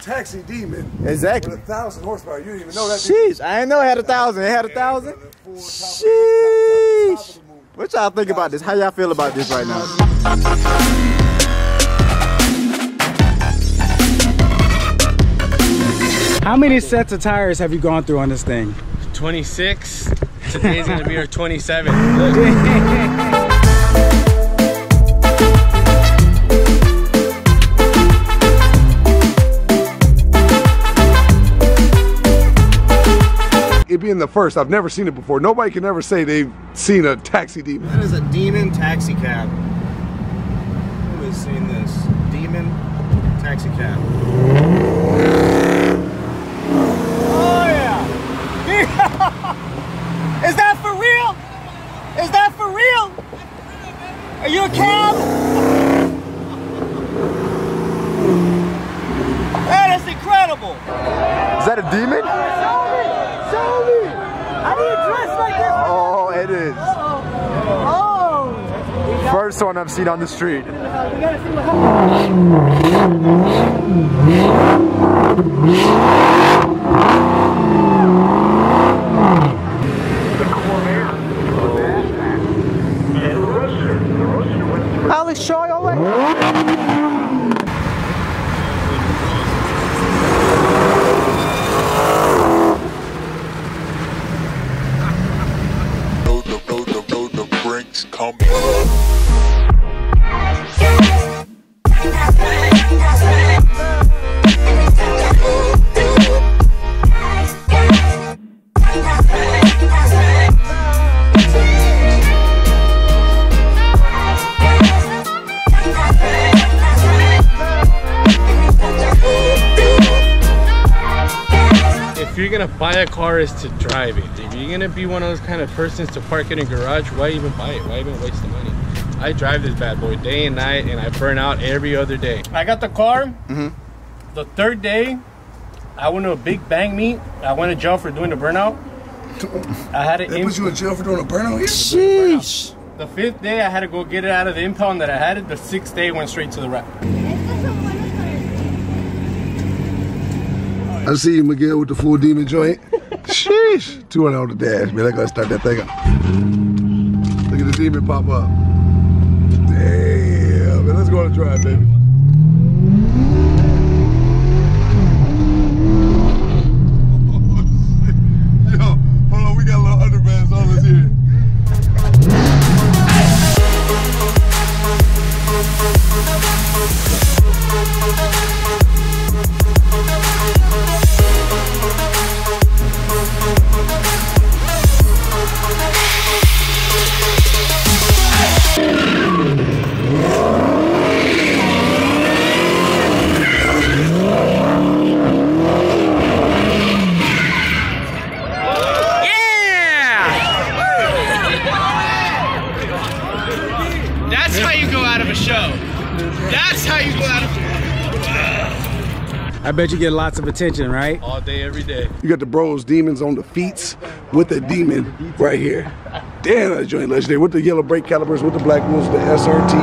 taxi demon. Exactly. With 1,000 horsepower. You didn't even know that. Sheesh, I didn't know it had 1,000. It had 1,000? Sheesh. What y'all think about this? How y'all feel about this right now? How many sets of tires have you gone through on this thing? 26. Today's gonna be our 27. It being the first, I've never seen it before. Nobody can ever say they've seen a taxi demon. That is a demon taxi cab. Who has seen this? Demon taxi cab. Oh yeah! Is that for real? Is that for real? Are you a cab? That is incredible! Is that a demon? Show me! I need a dress like this! Oh, it is. Oh! First one I've seen on the street. We gotta see what happens. Alex Shaw, all right. The brinks come. If you're gonna buy a car, is to drive it. If you're gonna be one of those kind of persons to park it in a garage, why even buy it? Why even waste the money? I drive this bad boy day and night, and I burn out every other day. I got the car. The third day, I went to a big bang meet. I went to jail for doing the burnout. I had it. They put you in jail for doing a burnout here? Sheesh. The fifth day, I had to go get it out of the impound that I had it. The sixth day, went straight to the rack. I see you, Miguel, with the full demon joint. Sheesh. 200 on the dash, man. I gotta start that thing up. Look at the demon pop up. Damn, man. Let's go on a drive, baby. Yo, hold on. We got a little underpants on us here. That's how you go out of a show. That's how you go out of a show. I bet you get lots of attention, right? All day, every day. You got the bros demons on the feet with the demon right here. Damn, that joint legendary. With the yellow brake calipers, with the black wheels, the SRT